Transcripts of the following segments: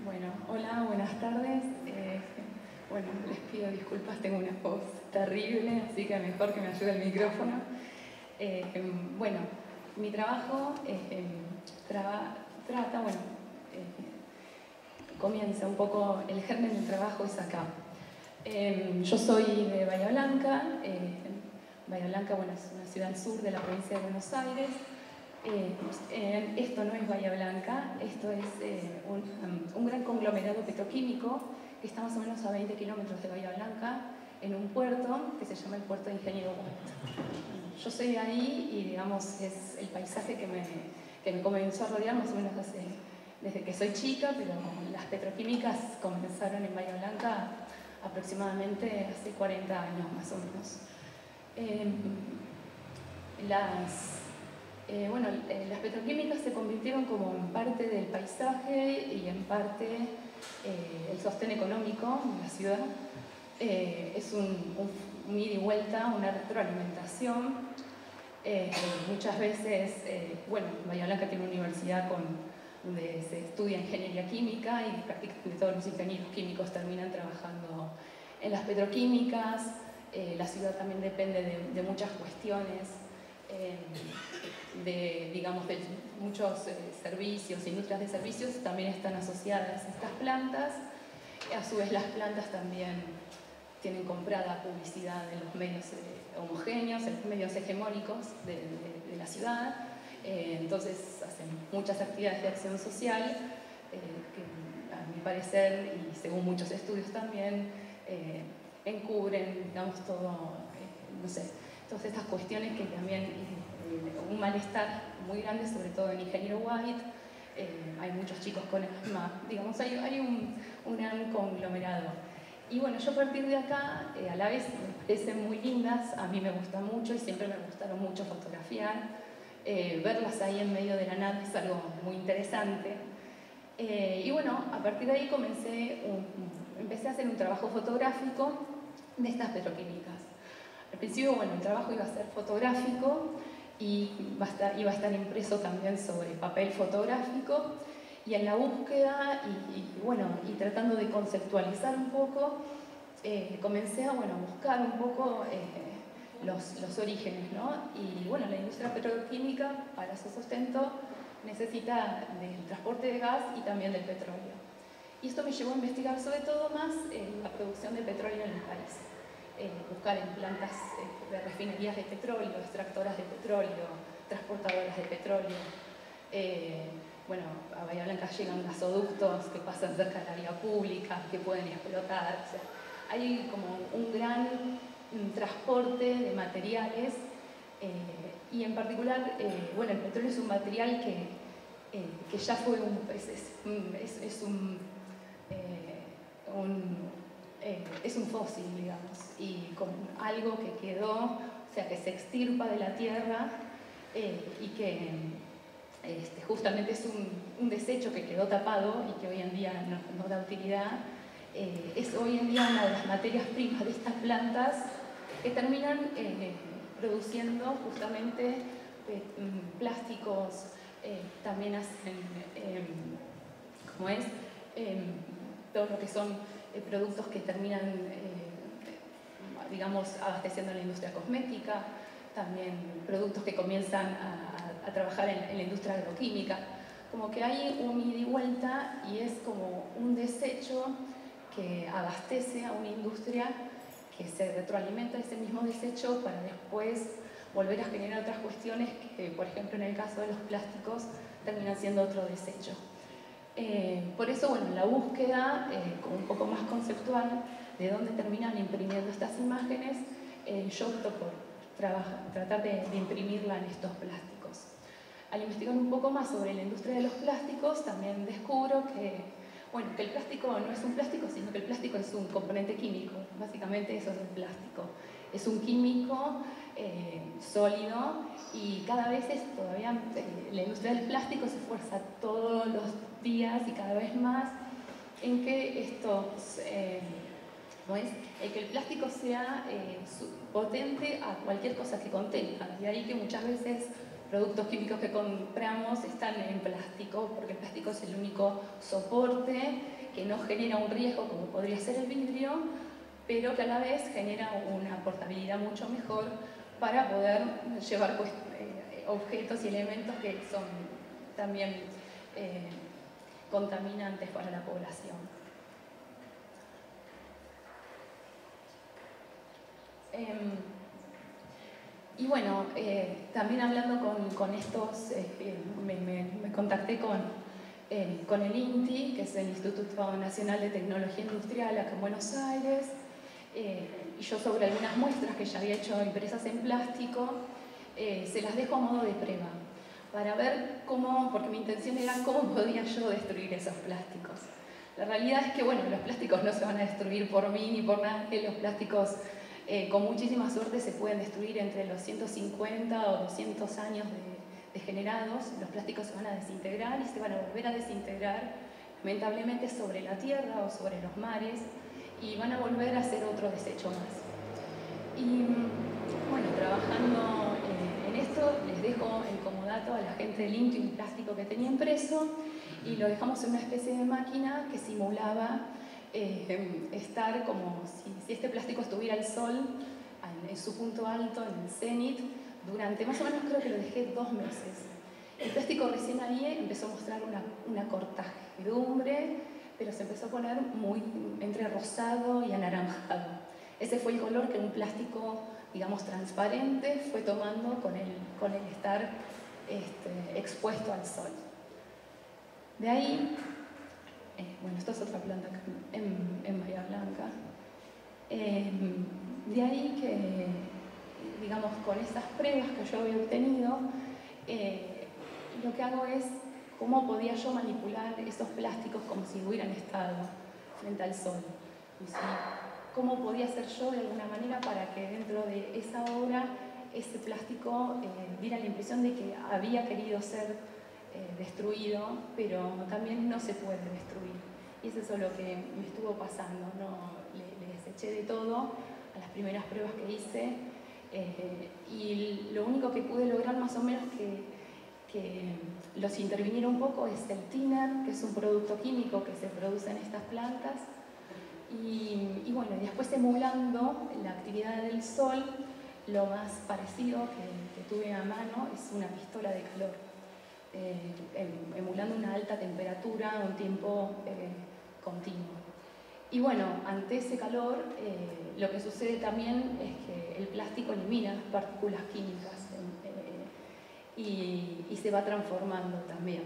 Bueno, hola, buenas tardes. Bueno, les pido disculpas, tengo una voz terrible, así que mejor que me ayude el micrófono. Bueno, mi trabajo comienza un poco, el germen del trabajo es acá. Yo soy de Bahía Blanca. Bahía Blanca, bueno, es una ciudad al sur de la provincia de Buenos Aires. Esto no es Bahía Blanca, esto es un gran conglomerado petroquímico que está más o menos a 20 kilómetros de Bahía Blanca, en un puerto que se llama el puerto de Ingeniero White. Yo soy de ahí y, digamos, es el paisaje que me comenzó a rodear más o menos desde que soy chica, pero las petroquímicas comenzaron en Bahía Blanca aproximadamente hace 40 años más o menos. Las petroquímicas se convirtieron como en parte del paisaje y en parte el sostén económico de la ciudad. Es un ida y vuelta, una retroalimentación. Muchas veces, Bahía Blanca tiene una universidad donde se estudia ingeniería química y prácticamente todos los ingenieros químicos terminan trabajando en las petroquímicas. La ciudad también depende de muchas cuestiones, de muchos servicios, industrias de servicios también están asociadas a estas plantas. A su vez, las plantas también tienen comprada publicidad en los medios homogéneos, en los medios hegemónicos de la ciudad. Entonces hacen muchas actividades de acción social que, a mi parecer, y según muchos estudios también, encubren, digamos, todas estas cuestiones que también un malestar muy grande, sobre todo en Ingeniero White. Hay muchos chicos con asma, digamos, hay un gran conglomerado. Y bueno, yo a partir de acá, a la vez me parecen muy lindas, a mí me gusta mucho y siempre me gustaron mucho fotografiar. Verlas ahí en medio de la nada es algo muy interesante. Y bueno, a partir de ahí empecé a hacer un trabajo fotográfico de estas petroquímicas. Al principio, bueno, el trabajo iba a ser fotográfico y iba a estar impreso también sobre papel fotográfico, y en la búsqueda y tratando de conceptualizar un poco, comencé a buscar un poco los orígenes, ¿no? Y bueno, la industria petroquímica, para su sustento, necesita del transporte de gas y también del petróleo. Y esto me llevó a investigar sobre todo más la producción de petróleo en el país. Buscar en plantas de refinerías de petróleo, extractoras de petróleo, transportadoras de petróleo. A Bahía Blanca llegan gasoductos que pasan cerca de la vía pública, que pueden explotar. O sea, hay como un gran transporte de materiales, y en particular, el petróleo es un material que ya fue es un fósil, digamos, y con algo que quedó, o sea, que se extirpa de la tierra, y que justamente es un desecho que quedó tapado y que hoy en día no da utilidad. Es hoy en día una de las materias primas de estas plantas que terminan produciendo justamente plásticos. También hacen, todo lo que son productos que terminan, abasteciendo a la industria cosmética, también productos que comienzan a trabajar en la industria agroquímica. Como que hay un ida y vuelta, y es como un desecho que abastece a una industria que se retroalimenta de ese mismo desecho para después volver a generar otras cuestiones que, por ejemplo, en el caso de los plásticos, terminan siendo otro desecho. Por eso, la búsqueda como un poco más conceptual de dónde terminan imprimiendo estas imágenes, yo opto por tratar de imprimirla en estos plásticos. Al investigar un poco más sobre la industria de los plásticos, también descubro que el plástico no es un plástico, sino que el plástico es un componente químico. Básicamente eso es el plástico. Es un químico sólido, y cada vez la industria del plástico se esfuerza todos los días y cada vez más en que que el plástico sea potente a cualquier cosa que contenga. De ahí que muchas veces productos químicos que compramos están en plástico, porque el plástico es el único soporte que no genera un riesgo como podría ser el vidrio, pero que a la vez genera una portabilidad mucho mejor para poder llevar objetos y elementos que son también contaminantes para la población. Y bueno, también hablando con estos, me contacté con el INTI, que es el Instituto Nacional de Tecnología Industrial acá en Buenos Aires, y yo sobre algunas muestras que ya había hecho impresas en plástico, se las dejo a modo de prueba, para ver cómo, porque mi intención era cómo podía yo destruir esos plásticos. La realidad es que, bueno, los plásticos no se van a destruir por mí ni por nadie, los plásticos con muchísima suerte se pueden destruir entre los 150 o 200 años de generados. Los plásticos se van a desintegrar y se van a volver a desintegrar, lamentablemente, sobre la tierra o sobre los mares, y van a volver a ser otro desecho más. Y bueno, trabajando en esto, les dejo el comodato a la gente del INTI, un plástico que tenía impreso, y lo dejamos en una especie de máquina que simulaba estar como si este plástico estuviera al sol, en su punto alto, en el cenit, durante más o menos, creo que lo dejé 2 meses. El plástico recién ahí empezó a mostrar una cortadumbre, pero se empezó a poner muy entre rosado y anaranjado. Ese fue el color que un plástico, digamos, transparente fue tomando con el estar expuesto al sol. De ahí, bueno, esto es otra planta en Bahía Blanca. De ahí que, digamos, con esas pruebas que yo había obtenido, lo que hago es cómo podía yo manipular esos plásticos como si hubieran estado frente al sol. ¿Sí? Cómo podía hacer yo de alguna manera para que dentro de esa obra ese plástico diera la impresión de que había querido ser destruido, pero también no se puede destruir. Y eso es lo que me estuvo pasando, ¿no? Le deseché de todo a las primeras pruebas que hice, y lo único que pude lograr más o menos que los interviniera un poco es el thinner, que es un producto químico que se produce en estas plantas, y bueno, después emulando la actividad del sol, lo más parecido que tuve a mano es una pistola de calor, emulando una alta temperatura, un tiempo continuo. Y bueno, ante ese calor, lo que sucede también es que el plástico elimina partículas químicas y se va transformando también.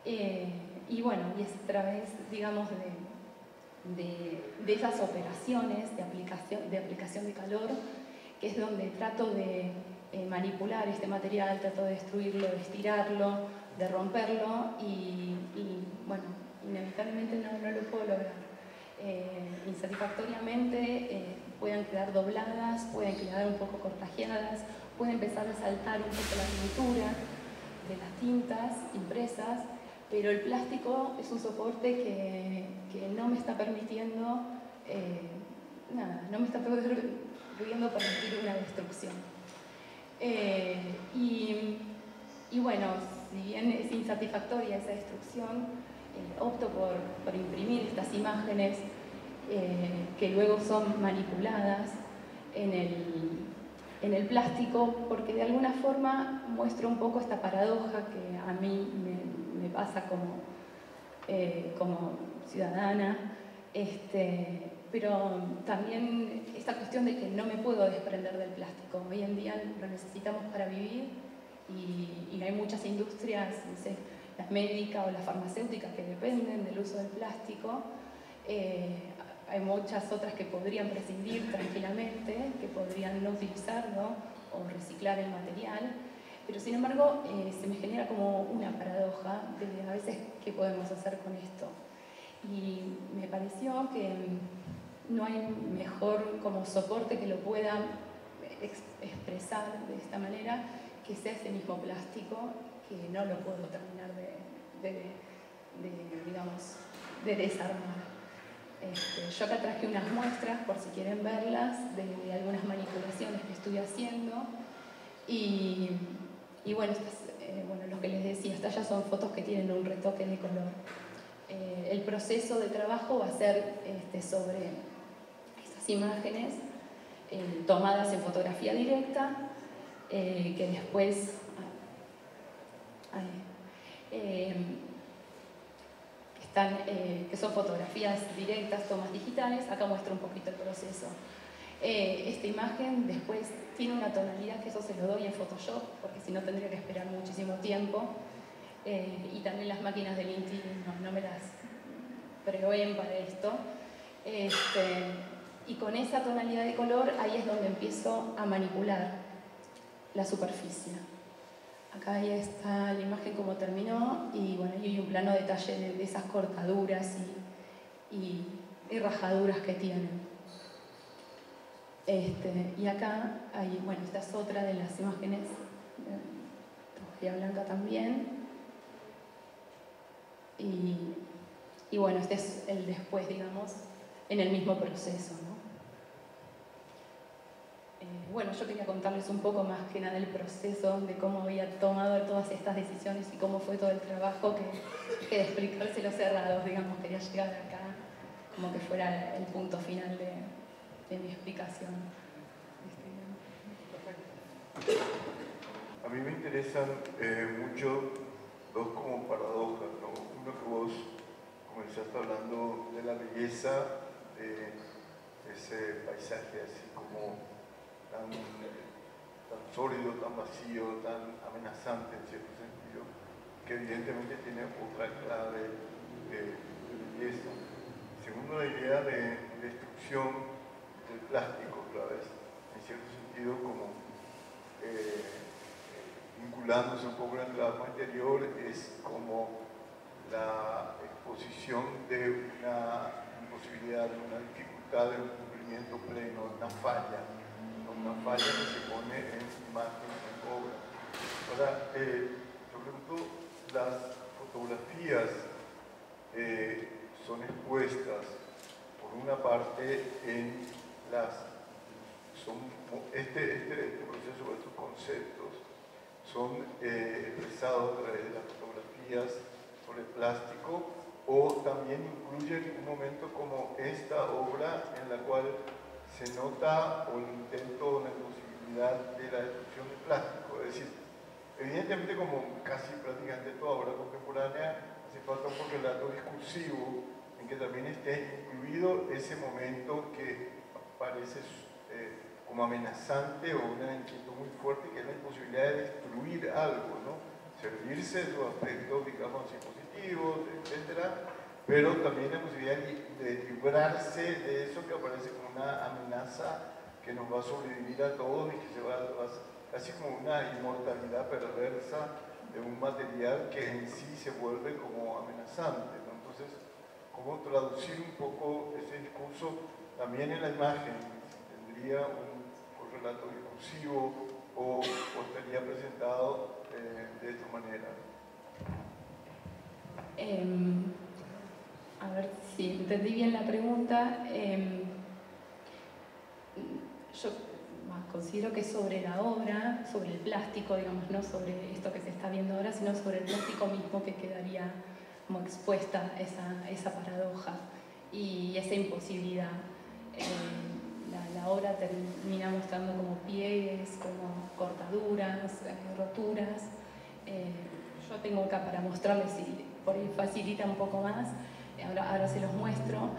Y bueno, y es a través, digamos, de esas operaciones de aplicación de calor, que es donde trato de manipular este material, trato de destruirlo, de estirarlo, de romperlo, y bueno, inevitablemente no lo puedo lograr. Insatisfactoriamente pueden quedar dobladas, pueden quedar un poco cortajeadas, puede empezar a saltar un poco la pintura de las tintas impresas, pero el plástico es un soporte que no me está permitiendo no me está pudiendo permitir una destrucción. Y bueno, si bien es insatisfactoria esa destrucción, opto por imprimir estas imágenes que luego son manipuladas en el plástico, porque de alguna forma muestra un poco esta paradoja que a mí me pasa como ciudadana, pero también esta cuestión de que no me puedo desprender del plástico. Hoy en día lo necesitamos para vivir y hay muchas industrias, no sé, las médicas o las farmacéuticas que dependen del uso del plástico. Hay muchas otras que podrían prescindir tranquilamente, que podrían no utilizarlo o reciclar el material, pero sin embargo se me genera como una paradoja de a veces qué podemos hacer con esto. Y me pareció que no hay mejor como soporte que lo pueda expresar de esta manera que sea ese mismo plástico, que no lo puedo terminar de desarmar. Yo acá traje unas muestras, por si quieren verlas, de algunas manipulaciones que estuve haciendo. Y bueno, bueno, lo que les decía, estas ya son fotos que tienen un retoque de color. el proceso de trabajo va a ser sobre esas imágenes tomadas en fotografía directa, que después que son fotografías directas, tomas digitales. Acá muestro un poquito el proceso. Esta imagen después tiene una tonalidad que eso se lo doy en Photoshop, porque si no tendría que esperar muchísimo tiempo. Y también las máquinas del Inti no me las proveen para esto. Y con esa tonalidad de color, ahí es donde empiezo a manipular la superficie. Acá ya está la imagen como terminó, y bueno, hay un plano detalle de esas cortaduras y rajaduras que tienen. Y acá hay, bueno, esta es otra de las imágenes de hoja blanca también. Y bueno, este es el después, digamos, en el mismo proceso, ¿no? Bueno, yo quería contarles un poco más que nada el proceso de cómo había tomado todas estas decisiones y cómo fue todo el trabajo que de explicárselos cerrados, digamos, quería llegar acá como que fuera el punto final de mi explicación. A mí me interesan mucho dos como paradojas, ¿no? Uno, que vos comenzaste hablando de la belleza de ese paisaje así como tan sólido, tan vacío, tan amenazante en cierto sentido, que evidentemente tiene otra clave de belleza. Segundo, la idea de destrucción del plástico, otra vez, en cierto sentido como vinculándose un poco en el trabajo anterior, es como la exposición de una imposibilidad, de una dificultad de un cumplimiento pleno, una falla que se pone en imagen, en obra. Ahora, yo pregunto, las fotografías son expuestas, por una parte, en este proceso, estos conceptos, son expresados a través de las fotografías sobre plástico, o también incluyen un momento como esta obra en la cual se nota o el intento o la imposibilidad de la destrucción del plástico. Es decir, evidentemente, como casi prácticamente toda obra contemporánea, hace falta un relato discursivo en que también esté incluido ese momento que parece como amenazante o una inquietud muy fuerte, que es la imposibilidad de destruir algo, ¿no? Servirse de sus aspectos, digamos, positivos, etcétera, pero también la posibilidad de librarse de eso que aparece como una amenaza que nos va a sobrevivir a todos y que se va casi como una inmortalidad perversa de un material que en sí se vuelve como amenazante, ¿no? Entonces, ¿cómo traducir un poco ese discurso también en la imagen? ¿Tendría un relato discursivo o estaría presentado de esta manera? A ver si entendí bien la pregunta. Yo considero que sobre la obra, sobre el plástico, digamos, no sobre esto que se está viendo ahora, sino sobre el plástico mismo, que quedaría como expuesta esa paradoja y esa imposibilidad. La obra termina mostrando como pliegues, como cortaduras, roturas. Yo tengo acá para mostrarles, si por ahí facilita un poco más, ahora se los muestro,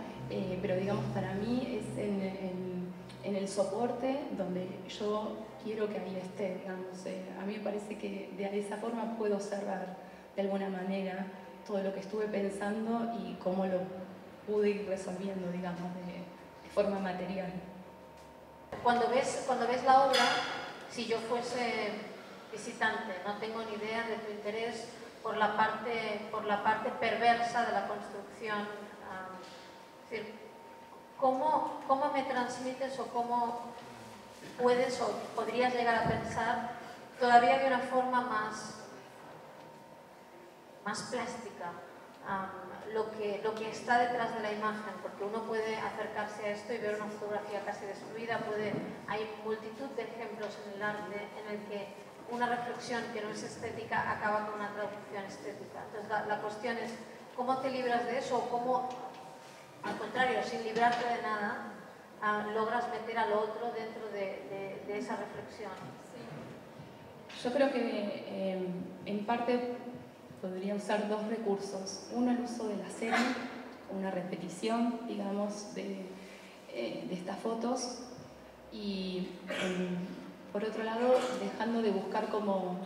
pero digamos, para mí es en el soporte donde yo quiero que ahí esté, digamos. A mí me parece que de esa forma puedo cerrar de alguna manera todo lo que estuve pensando y cómo lo pude ir resolviendo, digamos, de forma material. Cuando ves la obra, si yo fuese visitante, no tengo ni idea de tu interés por la parte perversa de la construcción. Es decir, ¿cómo me transmites o cómo puedes o podrías llegar a pensar todavía de una forma más plástica lo que está detrás de la imagen? Porque uno puede acercarse a esto y ver una fotografía casi destruida. Hay multitud de ejemplos en el arte en el que una reflexión que no es estética acaba con una traducción estética. Entonces la cuestión es, ¿cómo te libras de eso? ¿O cómo, al contrario, sin librarte de nada, logras meter al otro dentro de esa reflexión? Yo creo que en parte podría usar dos recursos. Uno, el uso de la serie, una repetición, digamos, de estas fotos, y por otro lado, dejando de buscar como,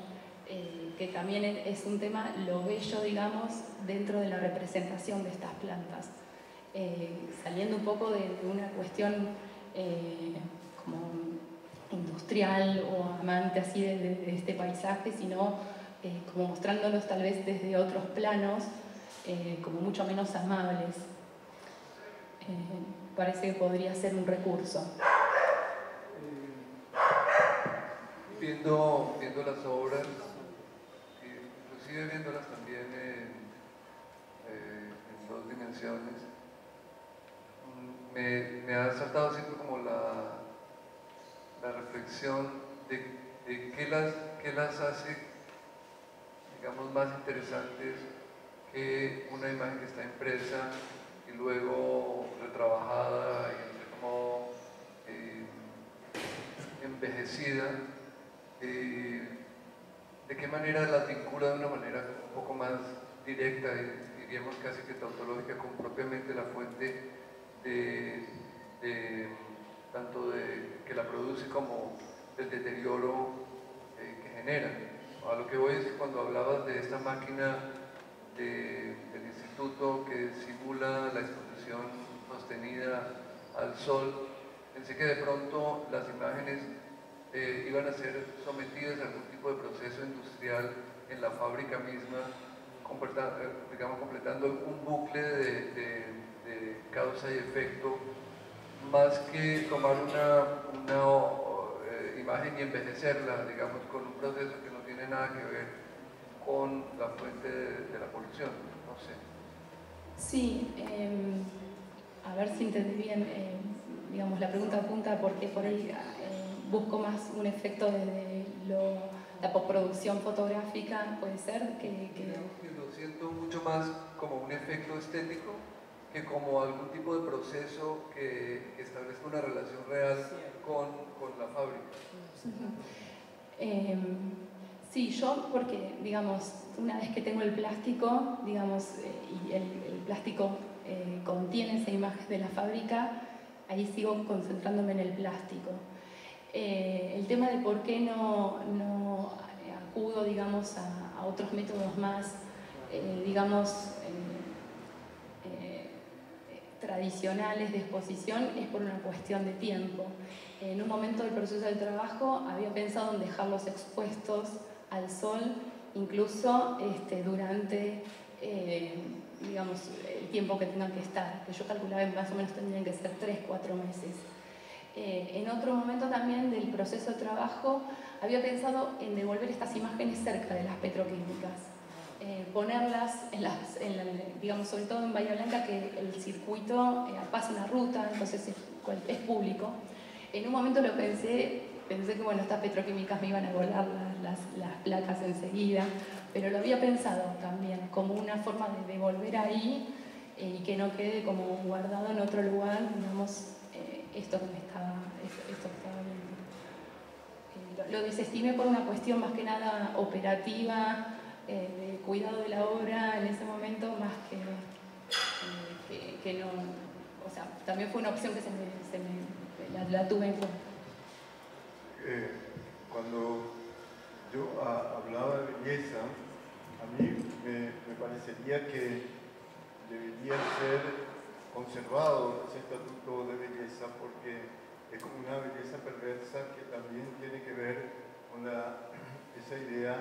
que también es un tema, lo bello, digamos, dentro de la representación de estas plantas. Saliendo un poco de una cuestión como industrial o amante así de este paisaje, sino como mostrándolos tal vez desde otros planos, como mucho menos amables. Parece que podría ser un recurso. Viendo las obras, inclusive viéndolas también en dos dimensiones, me ha saltado siempre como la reflexión de qué las hace, digamos, más interesantes que una imagen que está impresa y luego retrabajada y de cierto modo envejecida. ¿De qué manera las vincula de una manera un poco más directa, diríamos casi que tautológica, con propiamente la fuente tanto de que la produce como del deterioro que genera? A lo que voy es que cuando hablabas de esta máquina del instituto que simula la exposición sostenida al sol, pensé que de pronto las imágenes iban a ser sometidas a algún tipo de proceso industrial en la fábrica misma, digamos, completando un bucle de causa y efecto, más que tomar una imagen y envejecerla, digamos, con un proceso que no tiene nada que ver con la fuente de la polución, no sé. Sí, a ver si entendí bien, digamos, la pregunta apunta porque por ahí busco más un efecto desde la postproducción fotográfica, puede ser que... Lo siento mucho más como un efecto estético que como algún tipo de proceso que establezca una relación real con la fábrica. Sí, yo porque, digamos, una vez que tengo el plástico, digamos, y el plástico contiene esa imagen de la fábrica, ahí sigo concentrándome en el plástico. El tema de por qué no acudo, digamos, a otros métodos más, digamos, tradicionales de exposición, es por una cuestión de tiempo. En un momento del proceso del trabajo había pensado en dejarlos expuestos al sol, incluso durante, digamos, el tiempo que tengan que estar, que yo calculaba que más o menos tendrían que ser 3-4 meses. En otro momento también del proceso de trabajo había pensado en devolver estas imágenes cerca de las petroquímicas, ponerlas digamos, sobre todo en Bahía Blanca, que el circuito pasa una ruta, entonces es público. En un momento lo pensé que bueno, estas petroquímicas me iban a volar las placas enseguida, pero lo había pensado también como una forma de devolver ahí y que no quede como guardado en otro lugar, digamos, esto que estaba viendo. Lo desestimé por una cuestión más que nada operativa, de cuidado de la obra en ese momento, más que no, o sea, también fue una opción que la tuve en cuenta. Cuando yo hablaba de belleza, a mí me parecería que debería ser conservado ese estatuto de belleza, porque es como una belleza perversa que también tiene que ver con esa idea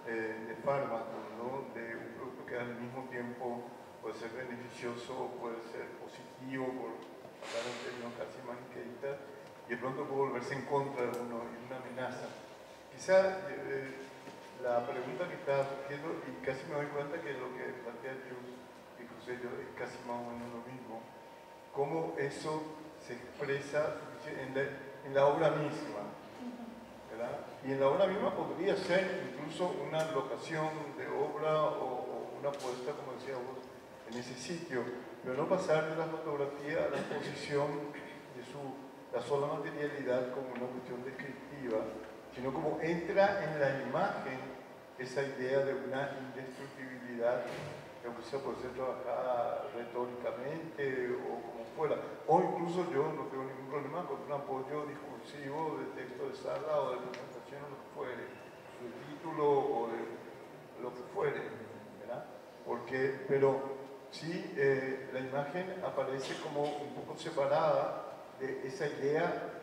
de fármaco, ¿no? De un producto que al mismo tiempo puede ser beneficioso o puede ser positivo, por hablar en términos casi maniqueístas, y de pronto puede volverse en contra de uno y una amenaza. Quizá la pregunta que está surgiendo, y casi me doy cuenta que lo que plantea Jules y José yo es casi más o menos lo mismo, cómo eso se expresa en la obra misma, ¿verdad? Y en la obra misma podría ser incluso una locación de obra o una puesta, como decía vos, en ese sitio, pero no pasar de la fotografía a la exposición de la sola materialidad como una cuestión descriptiva, sino como entra en la imagen esa idea de una indestructibilidad que aunque sea puede ser trabajada retóricamente o como fuera, o incluso yo no tengo ningún problema con un apoyo discursivo del texto de sala o de presentación o lo que fuere, de título o de lo que fuere, ¿verdad? Pero sí, la imagen aparece como un poco separada de esa idea,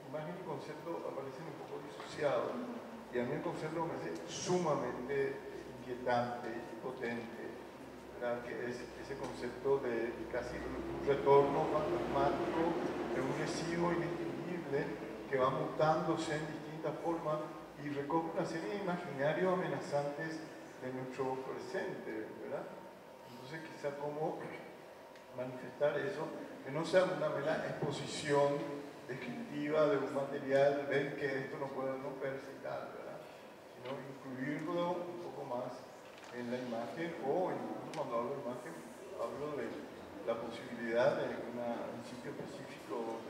imagen y concepto aparecen un poco disociados, y a mí el concepto me parece sumamente inquietante y potente, ¿verdad? Que es ese concepto de casi un retorno fantasmático de un residuo indistinguible que va mutándose en distintas formas y recoge una serie de imaginarios amenazantes de nuestro presente, ¿verdad? Entonces quizá cómo manifestar eso, que no sea una mera exposición descriptiva de un material, ver que esto no puede romperse y tal, ¿verdad? Sino incluirlo un poco más en la imagen, o incluso cuando hablo de imagen, hablo de la posibilidad de un sitio específico